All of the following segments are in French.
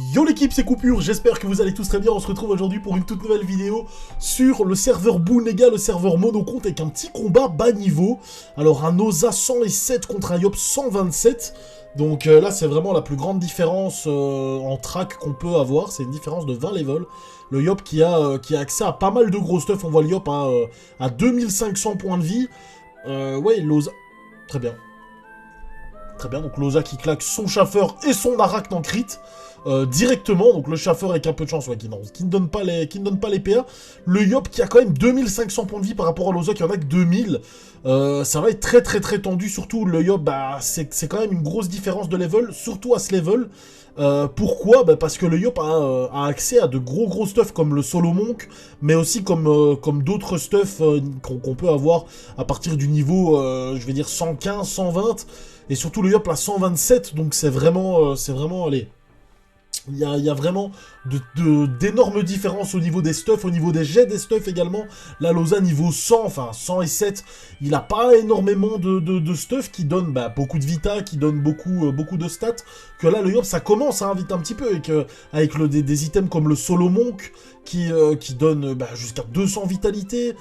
Yo l'équipe, c'est Coupure, j'espère que vous allez tous très bien. On se retrouve aujourd'hui pour une toute nouvelle vidéo sur le serveur Boonega, le serveur monocompte, avec un petit combat bas niveau. Alors un Osa 107 contre un Yop 127. Donc là c'est vraiment la plus grande différence en track qu'on peut avoir, c'est une différence de 20 levels. Le Yop qui a accès à pas mal de gros stuff, on voit le Yop à 2500 points de vie. Ouais, l'Osa... Très bien. Très bien, donc l'Osa qui claque son chaffeur et son arachne en crit. Directement, donc le chaffeur avec un peu de chance, ouais, qui ne donne pas les PA. Le Yop qui a quand même 2500 points de vie par rapport à l'Osa qui en a que 2000. Ça va être très tendu, surtout le Yop, bah, c'est quand même une grosse différence de level, surtout à ce level. Pourquoi? Bah, parce que le Yop a accès à de gros stuff comme le Solo Monk, mais aussi comme d'autres stuff qu'on peut avoir à partir du niveau, je vais dire 115, 120, et surtout le Yop à 127, donc c'est vraiment, allez... Il y a vraiment d'énormes différences au niveau des stuffs, au niveau des jets des stuffs également. La Losa niveau 100, enfin 107, il n'a pas énormément de stuff qui donne beaucoup de vita, qui donne beaucoup de stats. Que là, le Yop, ça commence à vite un petit peu avec des items comme le Solo Monk qui donne jusqu'à 200 vitalité,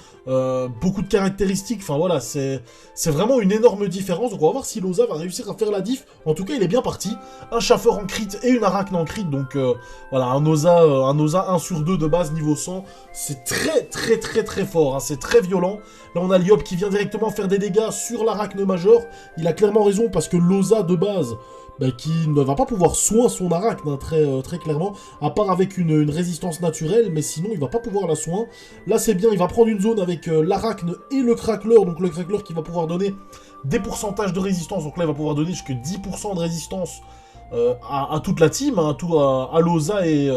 beaucoup de caractéristiques. Enfin voilà, c'est vraiment une énorme différence. Donc on va voir si Losa va réussir à faire la diff. En tout cas, il est bien parti. Un chaffeur en crit et une arachne en crit. Donc voilà, un Osa 1 sur 2 de base niveau 100. C'est très fort, hein, c'est très violent. Là, on a le Yop qui vient directement faire des dégâts sur l'arachne major. Il a clairement raison parce que l'Osa de base... qui ne va pas pouvoir soin son arachne, hein, très clairement, à part avec une résistance naturelle, mais sinon il va pas pouvoir la soin. Là c'est bien, il va prendre une zone avec l'arachne et le crackler, donc le crackler qui va pouvoir donner des pourcentages de résistance, donc là il va pouvoir donner jusqu'à 10% de résistance à toute la team, hein, à l'Osa et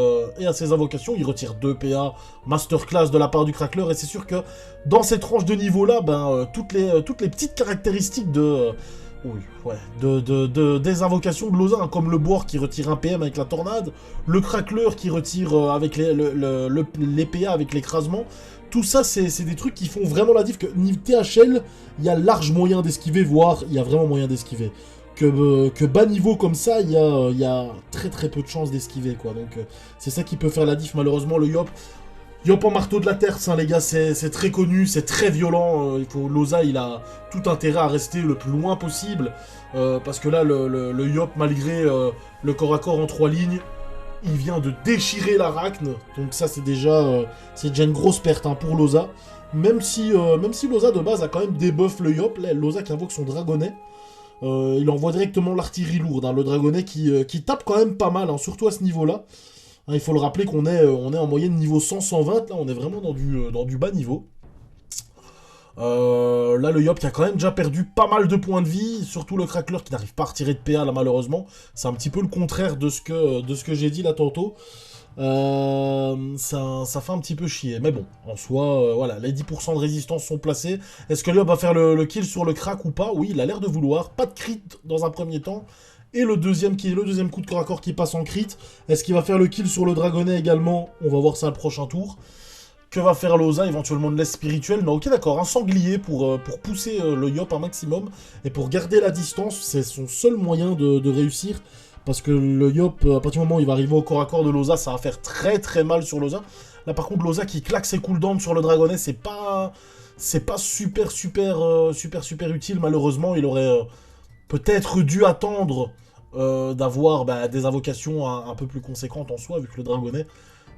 à ses invocations. Il retire 2 PA masterclass de la part du crackler, et c'est sûr que dans cette tranche de niveau là, toutes les petites caractéristiques oui, ouais, des invocations de Losa, hein, comme le boire qui retire un PM avec la tornade, le crackler qui retire avec les PA avec l'écrasement. Tout ça, c'est des trucs qui font vraiment la diff. Que niveau THL, il y a large moyen d'esquiver, voire il y a vraiment moyen d'esquiver. Que bas niveau comme ça, il y a très peu de chances d'esquiver, quoi. Donc c'est ça qui peut faire la diff, malheureusement, le Yop. Yop en marteau de la terre, hein, les gars, c'est très connu, c'est très violent. Losa, il a tout intérêt à rester le plus loin possible. Parce que là, le Yop, malgré le corps à corps en 3 lignes, il vient de déchirer l'arachne. Donc ça, c'est déjà une grosse perte, hein, pour Losa. Même si Losa, de base, a quand même débuff le Yop. Là, Losa qui invoque son dragonnet. Il envoie directement l'artillerie lourde, hein, le dragonnet qui tape quand même pas mal, hein, surtout à ce niveau-là. Hein, il faut le rappeler qu'on est en moyenne niveau 100-120, là on est vraiment dans du bas niveau. Là le Yop qui a quand même déjà perdu pas mal de points de vie, surtout le crackler qui n'arrive pas à retirer de PA là malheureusement. C'est un petit peu le contraire de ce que j'ai dit là tantôt. Ça fait un petit peu chier, mais bon, en soi, voilà, les 10% de résistance sont placés. Est-ce que le Yop va faire le kill sur le crack ou pas? Oui, il a l'air de vouloir. Pas de crit dans un premier temps. Et le deuxième coup de corps à corps qui passe en crit. Est-ce qu'il va faire le kill sur le dragonnet également? On va voir ça le prochain tour. Que va faire Losa? Éventuellement de l'aise spirituelle. Non, ok, d'accord, un sanglier pour pousser le Yop un maximum. Et pour garder la distance, c'est son seul moyen de réussir. Parce que le Yop, à partir du moment où il va arriver au corps à corps de Losa, ça va faire très mal sur Losa. Là par contre, Losa qui claque ses cooldowns sur le dragonnet, c'est pas super utile. Malheureusement, il aurait peut-être dû attendre d'avoir des invocations un peu plus conséquentes en soi, vu que le dragonnet,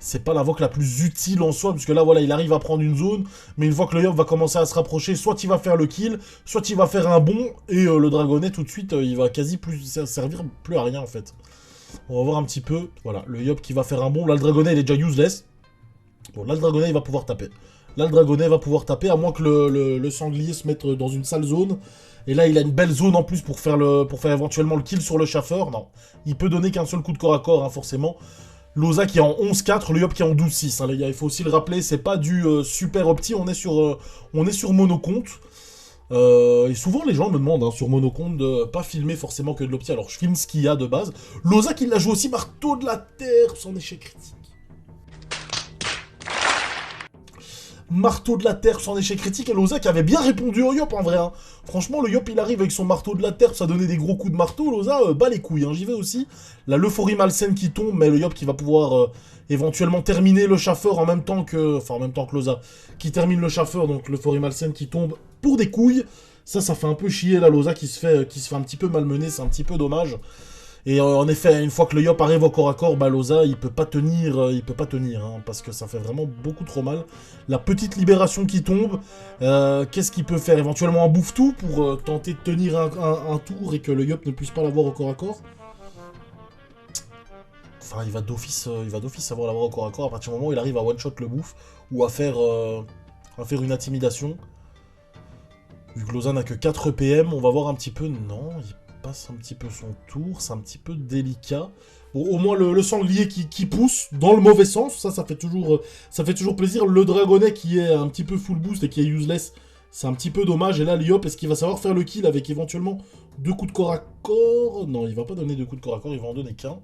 c'est pas l'invoque la plus utile en soi, parce que là, voilà, il arrive à prendre une zone, mais une fois que le Yop va commencer à se rapprocher, soit il va faire le kill, soit il va faire un bond, et le dragonnet, tout de suite, il va quasi servir plus à rien, en fait. On va voir un petit peu, voilà, le Yop qui va faire un bond, là, le dragonnet, il est déjà useless. Bon, là, le dragonnet, il va pouvoir taper. Là, le dragonnet va pouvoir taper, à moins que le sanglier se mette dans une sale zone. Et là, il a une belle zone en plus pour faire éventuellement le kill sur le chaffeur. Non, il peut donner qu'un seul coup de corps à corps, hein, forcément. Losa qui est en 11-4, le Yop qui est en 12-6, hein, les gars. Il faut aussi le rappeler, c'est pas du super opti, on est sur monocompte. Et souvent, les gens me demandent, hein, sur monocompte, de pas filmer forcément que de l'opti. Alors, je filme ce qu'il y a de base. Losa qui l'a joué aussi marteau de la terre, son échec critique. marteau de la terre sans échec critique, et Loza qui avait bien répondu au Yop en vrai. Hein. Franchement, le Yop il arrive avec son marteau de la terre, ça donnait des gros coups de marteau, Loza bat les couilles, hein. J'y vais aussi. La l'euphorie malsaine qui tombe, mais le Yop qui va pouvoir éventuellement terminer le chaffeur en même temps que... Enfin, en même temps que Loza, qui termine le chaffeur, donc l'euphorie malsaine qui tombe pour des couilles. Ça fait un peu chier, la Loza qui se fait un petit peu malmener, c'est un petit peu dommage. Et en effet, une fois que le Yop arrive au corps à corps, bah Loza, il peut pas tenir, hein, parce que ça fait vraiment beaucoup trop mal. La petite libération qui tombe, qu'est-ce qu'il peut faire? Éventuellement un bouffe-tout pour tenter de tenir un tour et que le Yop ne puisse pas l'avoir au corps à corps. Enfin, il va d'office savoir l'avoir au corps à corps à partir du moment où il arrive à one-shot le bouffe, ou à faire une intimidation. Vu que Loza n'a que 4 PM, on va voir un petit peu... Non, il passe un petit peu son tour, c'est un petit peu délicat. Bon, au moins le sanglier qui pousse dans le mauvais sens, ça fait toujours plaisir. Le dragonnet qui est un petit peu full boost et qui est useless, c'est un petit peu dommage. Et là, Lyop, est-ce qu'il va savoir faire le kill avec éventuellement 2 coups de corps à corps? Non, il va pas donner 2 coups de corps à corps, il va en donner qu'un.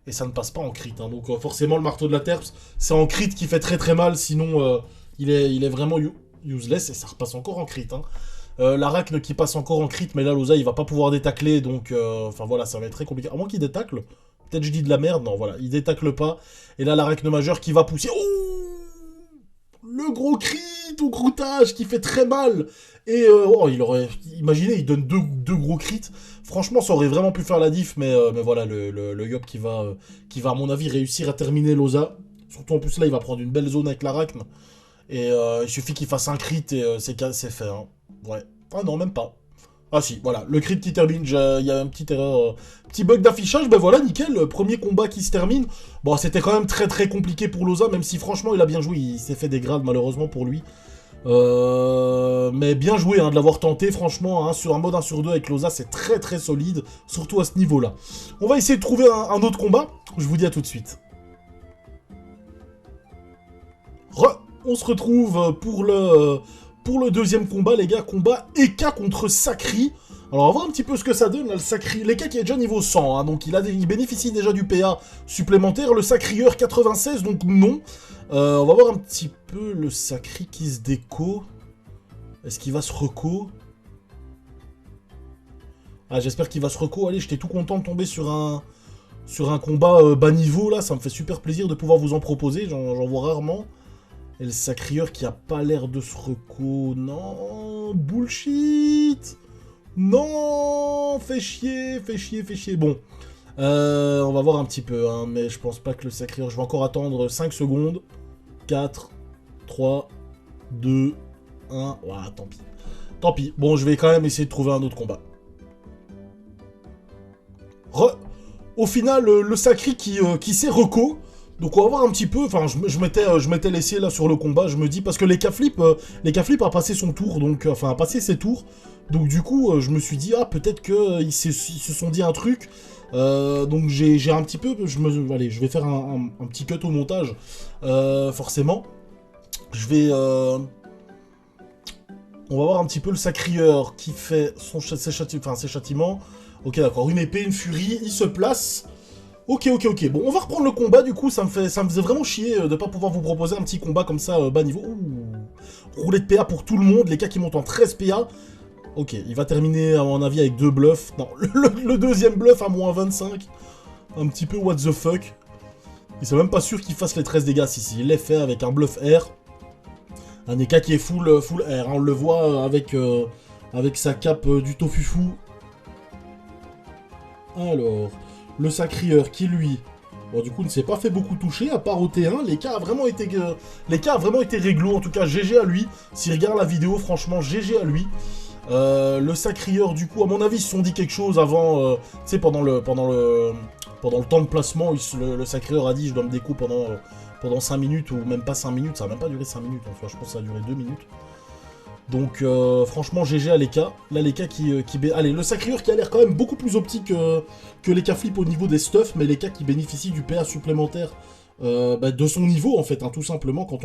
Et ça ne passe pas en crit, hein. Donc forcément le marteau de la terps, c'est en crit qui fait très très mal, sinon il est vraiment useless et ça repasse encore en crit, hein. L'Arachne qui passe encore en crit, mais là, Loza, il va pas pouvoir détacler, donc... Enfin, voilà, ça va être très compliqué. À moins qu'il détacle. Peut-être je dis de la merde. Non, voilà, il détacle pas. Et là, l'Arachne majeur qui va pousser... Oh, le gros crit au croûtage qui fait très mal. Et, oh, il aurait... Imaginez, il donne deux gros crits. Franchement, ça aurait vraiment pu faire la diff, mais voilà, le Yop qui va, à mon avis, réussir à terminer Loza. Surtout, en plus, là, il va prendre une belle zone avec l'Arachne. Et il suffit qu'il fasse un crit et c'est fait, hein. Ouais. Ah non, même pas. Ah si, voilà. Le crit qui termine, il y a une petite erreur, petit bug d'affichage. Ben voilà, nickel. Le premier combat qui se termine. Bon, c'était quand même très très compliqué pour Loza, même si franchement, il a bien joué. Il s'est fait des grades, malheureusement pour lui. Mais bien joué hein, de l'avoir tenté, franchement. Hein, sur un mode 1 sur 2 avec Loza, c'est très très solide. Surtout à ce niveau-là. On va essayer de trouver un autre combat. Je vous dis à tout de suite. On se retrouve pour le deuxième combat, les gars. Combat Eka contre Sakri. Alors, on va voir un petit peu ce que ça donne, là, le Sakri. L'Eka qui est déjà niveau 100, hein, donc il bénéficie déjà du PA supplémentaire. Le Sacrieur 96, donc non. On va voir un petit peu le Sakri qui se déco. Est-ce qu'il va se reco? Ah, j'espère qu'il va se reco. Allez, j'étais tout content de tomber sur un combat bas niveau, là. Ça me fait super plaisir de pouvoir vous en proposer. J'en vois rarement. Et le Sacrieur qui a pas l'air de se reco... Non, bullshit. Non, fais chier. Bon, on va voir un petit peu, hein, mais je pense pas que le Sacrieur... Je vais encore attendre 5 secondes. 4, 3, 2, 1... Voilà, tant pis. Tant pis. Bon, je vais quand même essayer de trouver un autre combat. Au final, le Sakri qui s'est reco... Donc on va voir un petit peu, enfin je m'étais laissé là sur le combat, je me dis, parce que les K-Flip a passé son tour, donc, enfin a passé ses tours, donc du coup je me suis dit, ah peut-être qu'ils se sont dit un truc, donc j'ai un petit peu, allez, je vais faire un petit cut au montage, forcément, on va voir un petit peu le Sacrieur qui fait ses châtiments, ok d'accord, une épée, une furie, il se place... Ok. Bon, on va reprendre le combat, du coup, ça me faisait vraiment chier de pas pouvoir vous proposer un petit combat comme ça, bas niveau. Ouh, rouler de PA pour tout le monde, les cas qui montent en 13 PA. Ok, il va terminer, à mon avis, avec 2 bluffs. Non, le deuxième bluff à moins 25. Un petit peu what the fuck. Il c'est même pas sûr qu'il fasse les 13 dégâts, si, il les fait avec un bluff R. Un Eka qui est full R, hein, on le voit avec sa cape du Tofufou. Alors... Le Sacrieur qui, lui, bon, du coup, ne s'est pas fait beaucoup toucher, à part au T1. Les cas a vraiment été réglo, en tout cas, GG à lui. S'il regarde la vidéo, franchement, GG à lui. Le Sacrieur, du coup, à mon avis, ils se sont dit quelque chose avant, tu sais, pendant le temps de placement, le Sacrieur a dit, je dois me déco pendant 5 minutes, ou même pas 5 minutes, ça a même pas duré 5 minutes, enfin, je pense que ça a duré 2 minutes. Donc franchement GG à l'Eka. Là l'Eka qui... Allez, le Sacrieur qui a l'air quand même beaucoup plus optique que l'Eka Flip au niveau des stuffs, mais l'Eka qui bénéficie du PA supplémentaire de son niveau en fait, hein, tout simplement, quand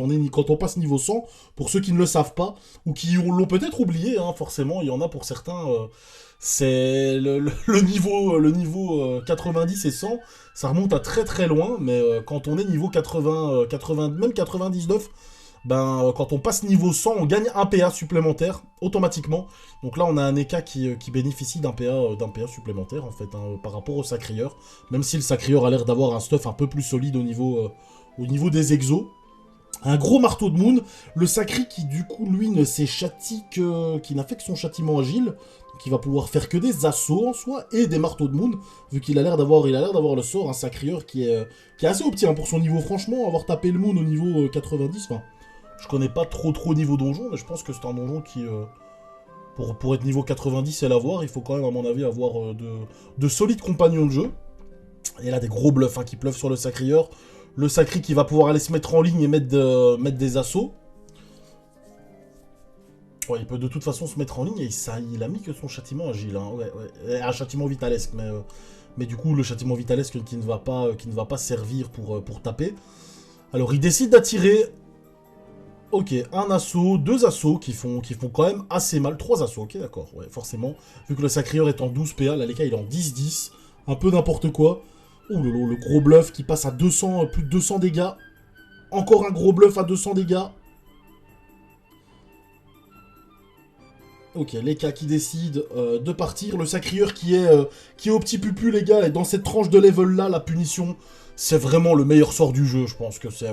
on passe niveau 100, pour ceux qui ne le savent pas, ou qui l'ont peut-être oublié, hein, forcément, il y en a pour certains, c'est le niveau 90 et 100, ça remonte à très très loin, mais quand on est niveau 80, 80, même 99, quand on passe niveau 100, on gagne un PA supplémentaire, automatiquement. Donc là, on a un EK qui bénéficie d'un PA supplémentaire, en fait, hein, par rapport au Sacrieur. Même si le Sacrieur a l'air d'avoir un stuff un peu plus solide au niveau des exos. Un gros marteau de Moon, le Sacri qui, du coup, lui, ne s'est châti qui n'a fait que son châtiment agile. Donc il va pouvoir faire que des assauts en soi, et des marteaux de Moon, vu qu'il a l'air d'avoir le sort, un Sacrieur qui est assez opti, hein, pour son niveau. Franchement, avoir tapé le Moon au niveau 90, enfin... Je connais pas trop niveau donjon, mais je pense que c'est un donjon qui, pour être niveau 90 et l'avoir, il faut quand même, à mon avis, avoir de solides compagnons de jeu. Et là, des gros bluffs, hein, qui pleuvent sur le Sacrieur. Le Sacri qui va pouvoir aller se mettre en ligne et mettre des assauts. Ouais, il peut de toute façon se mettre en ligne, et il a mis que son châtiment agile. Hein, ouais. Un châtiment vitalesque, mais du coup, le châtiment vitalesque qui ne va pas servir pour taper. Alors, il décide d'attirer... Ok, un assaut, deux assauts qui font quand même assez mal. Trois assauts, ok, d'accord, ouais, forcément. Vu que le Sacrieur est en 12 PA, là, les cas, il est en 10-10. Un peu n'importe quoi. Ouh, le gros bluff qui passe à 200, plus de 200 dégâts. Encore un gros bluff à 200 dégâts. Ok, les cas qui décident de partir. Le Sacrieur qui est au petit pupu, les gars. Et dans cette tranche de level-là, la punition... C'est vraiment le meilleur sort du jeu, je pense que c'est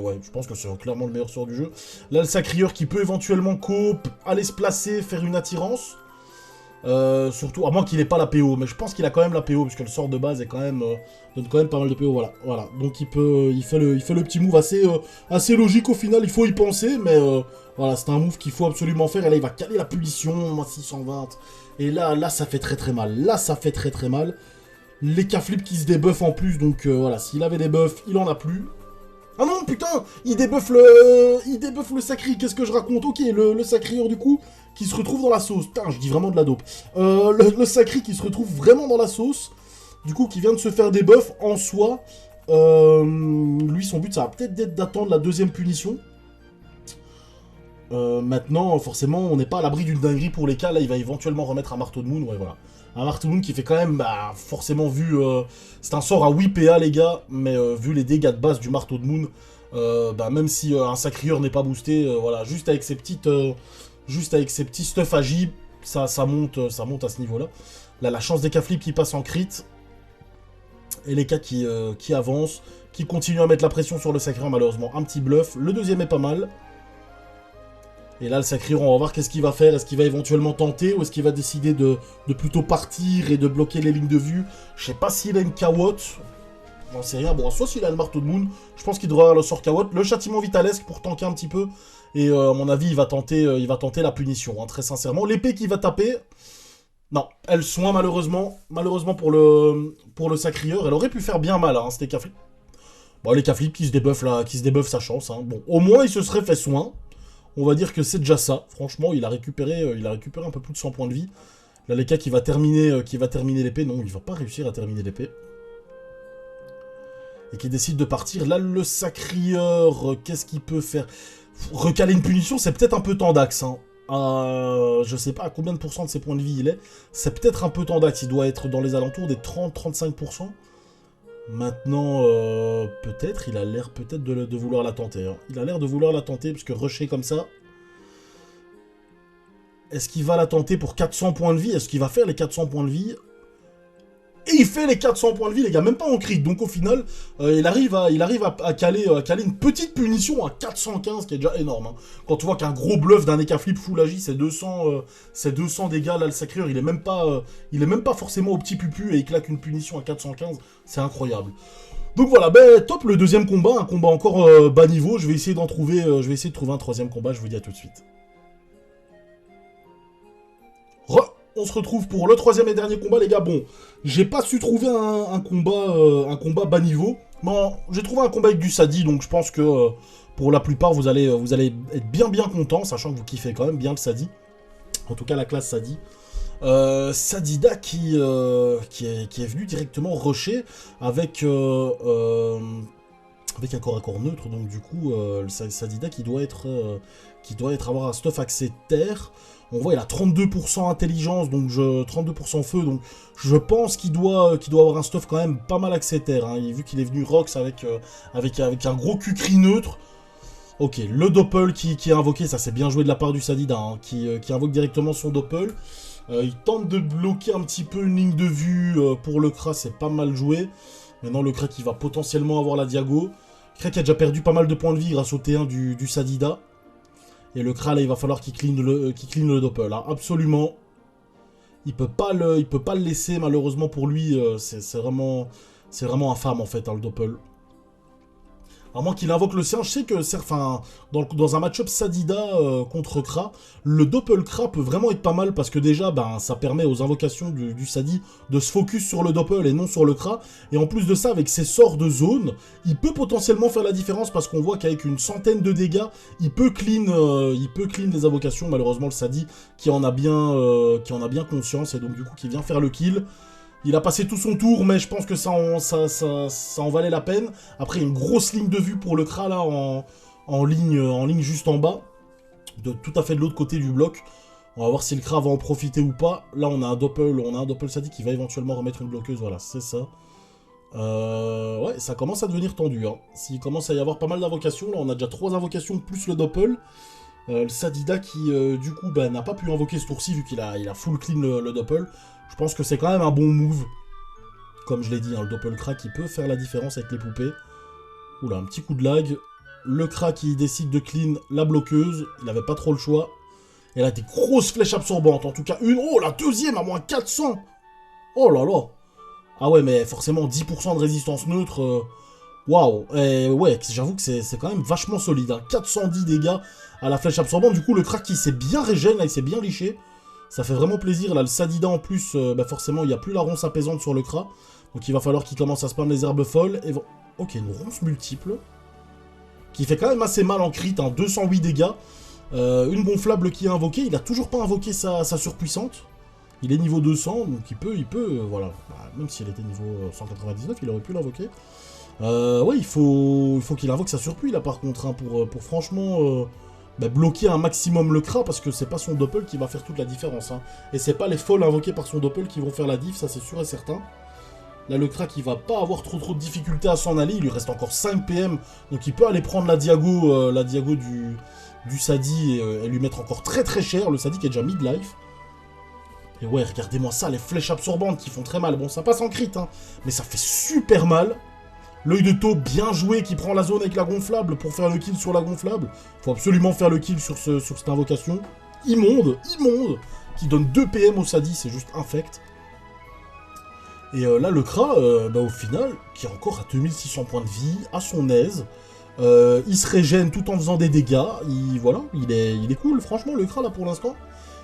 clairement le meilleur sort du jeu. Là, le Sacrieur qui peut éventuellement coop, aller se placer, faire une attirance. Surtout, à moins qu'il ait pas la PO, mais je pense qu'il a quand même la PO, puisque le sort de base est quand même, donne quand même pas mal de PO, voilà. Donc il fait le petit move assez logique au final, il faut y penser, mais voilà, c'est un move qu'il faut absolument faire, et là il va caler la punition, moins 620, et là ça fait très mal, les K-flip qui se débuffent en plus, donc voilà, s'il avait des buffs, il en a plus. Ah non, putain, il débuffe le Sacri, qu'est-ce que je raconte? Ok, le Sacrieur du coup, qui se retrouve dans la sauce. Putain, je dis vraiment de la dope. Le Sacri qui se retrouve vraiment dans la sauce, du coup, qui vient de se faire des buffs en soi. Lui, son but, ça va peut-être être d'attendre la deuxième punition. Maintenant, forcément, on n'est pas à l'abri d'une dinguerie pour les cas. Là, il va éventuellement remettre un marteau de Moon, ouais, voilà. Un marteau de Moon qui fait quand même, forcément, c'est un sort à 8 PA, les gars, mais vu les dégâts de base du marteau de Moon, même si un Sacrieur n'est pas boosté, voilà, juste avec ses petits stuff agi, ça monte à ce niveau-là. Là, la chance des K-flip qui passe en crit, et les cas qui avancent, qui continuent à mettre la pression sur le Sacrieur, malheureusement, un petit bluff. Le deuxième est pas mal. Et là, le Sacrieur, on va voir qu'est-ce qu'il va faire. Est-ce qu'il va éventuellement tenter, ou est-ce qu'il va décider de plutôt partir et de bloquer les lignes de vue? Je sais pas s'il a une Kawotte. J'en sais rien. Bon, soit s'il a le marteau de Moon, je pense qu'il devrait avoir le sort Kawotte. Le châtiment vitalesque pour tanker un petit peu. Et à mon avis, il va tenter la punition, hein, très sincèrement. L'épée qu'il va taper... Non, elle soin malheureusement pour le Sacrieur. Elle aurait pu faire bien mal, hein, c'était K-flip. Bon, les K-flip qui se débuffent là, qui se débuffent sa chance. Hein. Bon, au moins, il se serait fait soin. On va dire que c'est déjà ça. Franchement, il a récupéré un peu plus de 100 points de vie. Là, les cas qui va terminer l'épée. Non, il va pas réussir à terminer l'épée. Et qui décide de partir. Là, le Sacrieur, qu'est-ce qu'il peut faire? Recaler une punition, c'est peut-être un peu tendax. Hein. Je sais pas à combien de pourcents de ses points de vie il est. C'est peut-être un peu tendax. Il doit être dans les alentours des 30-35%. Maintenant, peut-être, il a l'air peut-être de vouloir la tenter. Hein. Il a l'air de vouloir la tenter, parce que rusher comme ça... Est-ce qu'il va la tenter pour 400 points de vie? Est-ce qu'il va faire les 400 points de vie? Et il fait les 400 points de vie, les gars, même pas en crit. Donc au final, il arrive à caler une petite punition à 415, qui est déjà énorme. Hein. Quand tu vois qu'un gros bluff d'un EK flip full agi, c'est 200 dégâts, là, le Sacrieur, il est même pas forcément au petit pupu, et il claque une punition à 415. C'est incroyable. Donc voilà, top le deuxième combat, un combat encore bas niveau. Je vais essayer de trouver un troisième combat, je vous dis à tout de suite. On se retrouve pour le troisième et dernier combat, les gars. Bon, j'ai pas su trouver un combat bas niveau. Bon, j'ai trouvé un combat avec du Sadi, donc je pense que pour la plupart, vous allez être bien contents, sachant que vous kiffez quand même bien le Sadi. En tout cas, la classe Sadi. Sadida qui est venu directement rusher avec avec un corps à corps neutre, donc du coup, le Sadida qui doit avoir un stuff accès terre. On voit il a 32% intelligence, donc 32% feu, donc je pense qu'il doit avoir un stuff quand même pas mal accès terre, hein, vu qu'il est venu Rox avec un gros cul-cri neutre. Ok, le Doppel qui est invoqué, ça c'est bien joué de la part du Sadida, hein, qui invoque directement son Doppel. Il tente de bloquer un petit peu une ligne de vue pour le Kra, c'est pas mal joué. Maintenant le Kra qui va potentiellement avoir la Diago. Kra qui a déjà perdu pas mal de points de vie grâce au T1 du Sadida. Et le Kra là il va falloir qu'il clean le Doppel, hein. Absolument. Il peut pas le laisser malheureusement pour lui, c'est vraiment infâme en fait, hein, le Doppel. À moins qu'il invoque le sien, je sais que dans un match-up Sadida contre Kra, le Doppel Kra peut vraiment être pas mal parce que déjà, ça permet aux invocations du Sadi de se focus sur le Doppel et non sur le Kra. Et en plus de ça, avec ses sorts de zone, il peut potentiellement faire la différence parce qu'on voit qu'avec une centaine de dégâts, il peut clean les invocations. Malheureusement, le Sadi qui en a bien conscience et donc du coup qui vient faire le kill. Il a passé tout son tour, mais je pense que ça en valait la peine. Après, une grosse ligne de vue pour le Kra, là, en ligne juste en bas. Tout à fait de l'autre côté du bloc. On va voir si le Kra va en profiter ou pas. Là, on a un Doppel Sadi qui va éventuellement remettre une bloqueuse. Voilà, c'est ça. Ouais, ça commence à devenir tendu, hein. S'il commence à y avoir pas mal d'invocations, là, on a déjà 3 invocations plus le Doppel. Le Sadida qui, du coup, n'a pas pu invoquer ce tour-ci, vu qu'il a full clean le Doppel. Je pense que c'est quand même un bon move. Comme je l'ai dit, hein, le Doppel Kra qui peut faire la différence avec les poupées. Oula, un petit coup de lag. Le Kra qui décide de clean la bloqueuse. Il n'avait pas trop le choix. Elle a des grosses flèches absorbantes. En tout cas, une. Oh, la deuxième à moins 400. Oh là là. Ah ouais, mais forcément, 10% de résistance neutre. Waouh. Ouais, j'avoue que c'est quand même vachement solide, hein. 410 dégâts à la flèche absorbante. Du coup, le Kra qui s'est bien régène, là, il s'est bien liché. Ça fait vraiment plaisir. Là, le Sadida en plus, forcément, il n'y a plus la ronce apaisante sur le Kra. Donc il va falloir qu'il commence à spam les herbes folles. Et... ok, une ronce multiple. Qui fait quand même assez mal en crit, hein, 208 dégâts. Une gonflable qui est invoquée. Il a toujours pas invoqué sa surpuissante. Il est niveau 200, donc il peut, voilà. Même s'il était niveau 199, il aurait pu l'invoquer. Ouais, il faut qu'il invoque sa surpuis, là, par contre, hein, pour franchement... bloquer un maximum le Kra, parce que c'est pas son Doppel qui va faire toute la différence, hein. Et c'est pas les folles invoquées par son Doppel qui vont faire la diff, ça c'est sûr et certain. Là, le Kra qui va pas avoir trop de difficultés à s'en aller, il lui reste encore 5 PM, donc il peut aller prendre la Diago du Sadi et lui mettre encore très très cher, le Sadi qui est déjà mid-life. Et ouais, regardez-moi ça, les flèches absorbantes qui font très mal. Bon, ça passe en crit, hein, mais ça fait super mal. L'œil de taupe bien joué qui prend la zone avec la gonflable pour faire le kill sur la gonflable. Faut absolument faire le kill sur cette invocation. Immonde, qui donne 2 PM au Sadi, c'est juste infect. Et là, le Kra, au final, qui est encore à 2600 points de vie, à son aise. Il se régène tout en faisant des dégâts. Voilà, il est cool, franchement, le Kra, là, pour l'instant.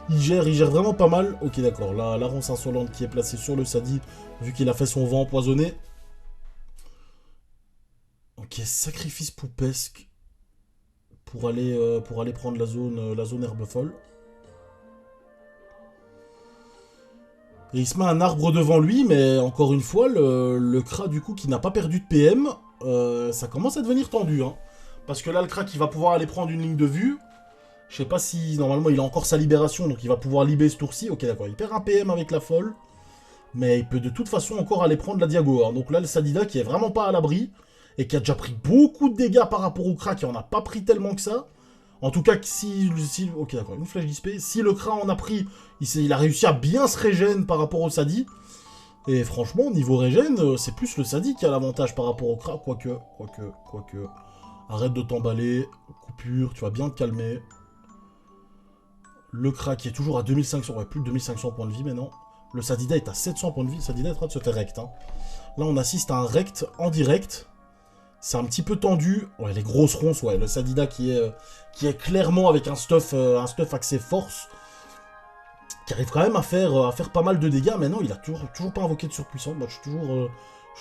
Il gère vraiment pas mal. Ok, d'accord, là, la ronce insolente qui est placée sur le Sadi, vu qu'il a fait son vent empoisonné. Ok, sacrifice poupesque pour aller prendre la zone herbe folle. Et il se met un arbre devant lui, mais encore une fois, le Kra du coup qui n'a pas perdu de PM, ça commence à devenir tendu, hein. Parce que là, le Kra qui va pouvoir aller prendre une ligne de vue. Je sais pas si, normalement, il a encore sa libération, donc il va pouvoir libérer ce tour-ci. Ok, d'accord, il perd un PM avec la folle. Mais il peut de toute façon encore aller prendre la Diago, hein. Donc là, le Sadida qui est vraiment pas à l'abri. Et qui a déjà pris beaucoup de dégâts par rapport au Kra, qui en a pas pris tellement que ça. En tout cas, si ok, d'accord, une flèche d'XP. Si le Kra en a pris, il a réussi à bien se régène par rapport au Sadi. Et franchement, niveau régène, c'est plus le Sadi qui a l'avantage par rapport au Kra. Quoique. Arrête de t'emballer. Coupure, tu vas bien te calmer. Le Kra qui est toujours à 2500, ouais, plus de 2500 points de vie maintenant. Le Sadida est à 700 points de vie. Le Sadida est en train de se faire rect, hein. Là, on assiste à un rect en direct. C'est un petit peu tendu. Ouais, les grosses ronces, ouais. Le Sadida qui est clairement avec un stuff axé force. Qui arrive quand même à faire pas mal de dégâts. Mais non, il a toujours pas invoqué de surpuissant. Moi, je suis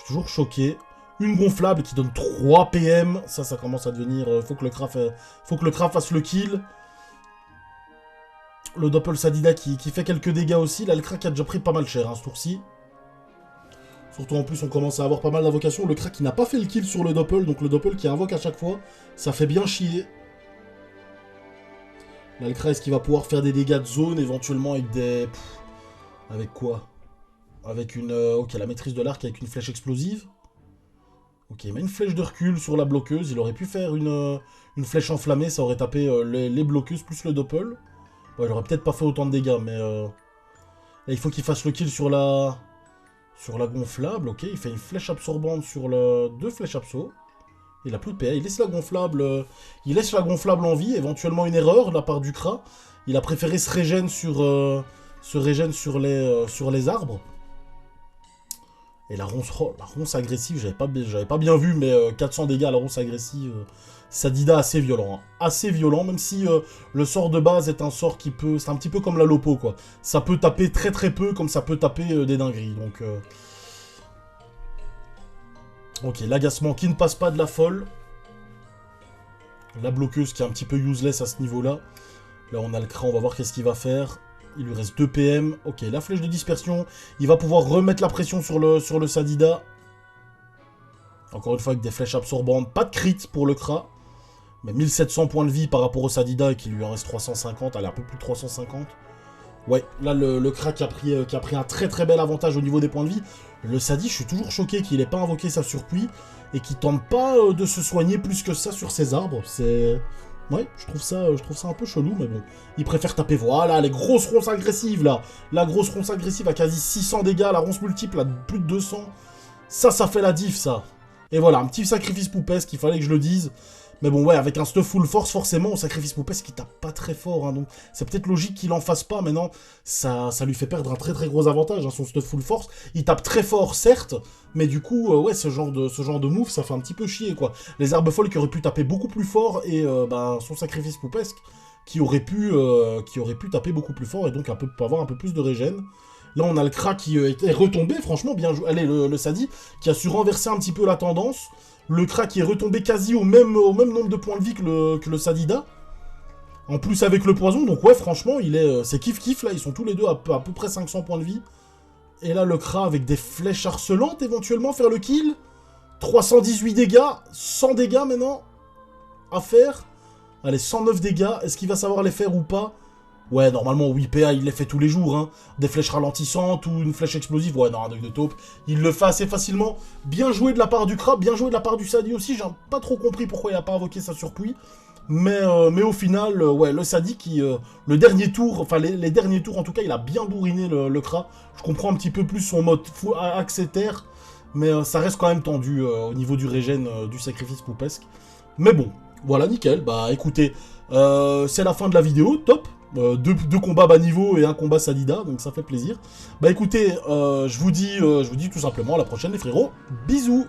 toujours choqué. Une gonflable qui donne 3 PM. Ça commence à devenir... faut que le Kra fasse le kill. Le Doppel Sadida qui fait quelques dégâts aussi. Là, le Kra qui a déjà pris pas mal cher, hein, ce tour-ci. Surtout en plus, on commence à avoir pas mal d'invocations. Le Kra qui n'a pas fait le kill sur le Doppel, donc le Doppel qui invoque à chaque fois, ça fait bien chier. Là, le Kra, est-ce qu'il va pouvoir faire des dégâts de zone, éventuellement avec des... avec quoi? Avec une... ok, la maîtrise de l'arc avec une flèche explosive. Ok, il met une flèche de recul sur la bloqueuse. Il aurait pu faire une flèche enflammée, ça aurait tapé les bloqueuses plus le Doppel. Ouais, il aurait peut-être pas fait autant de dégâts, mais... là, il faut qu'il fasse le kill sur la... sur la gonflable. Ok, il fait une flèche absorbante sur le... deux flèches abso. Il a plus de PA, il laisse la gonflable... il laisse la gonflable en vie, éventuellement une erreur de la part du Kra. Il a préféré se régène sur les arbres. Et la ronce agressive, j'avais pas bien vu, mais 400 dégâts à la ronce agressive, Sadida assez violent. Hein. Assez violent, même si le sort de base est un sort qui peut... c'est un petit peu comme la Lopo, quoi. Ça peut taper très très peu, comme ça peut taper des dingueries, donc... Ok, l'agacement qui ne passe pas de la folle. La bloqueuse qui est un petit peu useless à ce niveau-là. Là, on a le Kra, on va voir qu'est-ce qu'il va faire. Il lui reste 2 PM. Ok, la flèche de dispersion. Il va pouvoir remettre la pression sur le Sadida. Encore une fois, avec des flèches absorbantes. Pas de crit pour le Kra. Mais 1700 points de vie par rapport au Sadida et qu'il lui en reste 350. Allez, un peu plus de 350. Ouais, là, le Kra qui a pris un très très bel avantage au niveau des points de vie. Le Sadi, je suis toujours choqué qu'il n'ait pas invoqué sa surpuis et qu'il tente pas de se soigner plus que ça sur ses arbres. C'est... ouais, je trouve ça un peu chelou, mais bon. Il préfère taper, voilà, les grosses ronces agressives, là. La grosse ronce agressive à quasi 600 dégâts, la ronce multiple à plus de 200. Ça fait la diff, ça. Et voilà, un petit sacrifice poupesque, il fallait que je le dise. Mais bon, ouais, avec un stuff full force, forcément, au sacrifice poupesque, il tape pas très fort, hein, donc c'est peut-être logique qu'il en fasse pas, mais non, ça lui fait perdre un très très gros avantage, hein, son stuff full force. Il tape très fort, certes, mais du coup, ouais, ce genre de move, ça fait un petit peu chier, quoi. Les arbres folles qui auraient pu taper beaucoup plus fort, et son sacrifice poupesque, qui aurait pu taper beaucoup plus fort, et donc avoir un peu plus de régène. Là, on a le Kra qui est retombé, franchement, bien joué. Allez, le Sadi, qui a su renverser un petit peu la tendance. Le Kra qui est retombé quasi au même nombre de points de vie que le Sadida. En plus avec le poison, donc ouais, franchement, c'est kiff-kiff, là. Ils sont tous les deux à peu près 500 points de vie. Et là, le Kra avec des flèches harcelantes, éventuellement, faire le kill. 318 dégâts, 100 dégâts maintenant à faire. Allez, 109 dégâts, est-ce qu'il va savoir les faire ou pas? Ouais, normalement, oui, PA, il les fait tous les jours, hein. Des flèches ralentissantes ou une flèche explosive. Ouais, non, un œil de taupe. Il le fait assez facilement. Bien joué de la part du Kra, bien joué de la part du Sadi aussi. J'ai pas trop compris pourquoi il a pas invoqué sa surpuis. Mais au final, ouais, le Sadi qui, le dernier tour, enfin les derniers tours en tout cas, il a bien bourriné le Kra. Je comprends un petit peu plus son mode axe et terre. Mais ça reste quand même tendu au niveau du régène du sacrifice poupesque. Mais bon, voilà, nickel. Bah écoutez, c'est la fin de la vidéo, top. Deux combats bas niveau et un combat Sadida, donc ça fait plaisir. Bah écoutez, je vous dis tout simplement à la prochaine les frérots, bisous.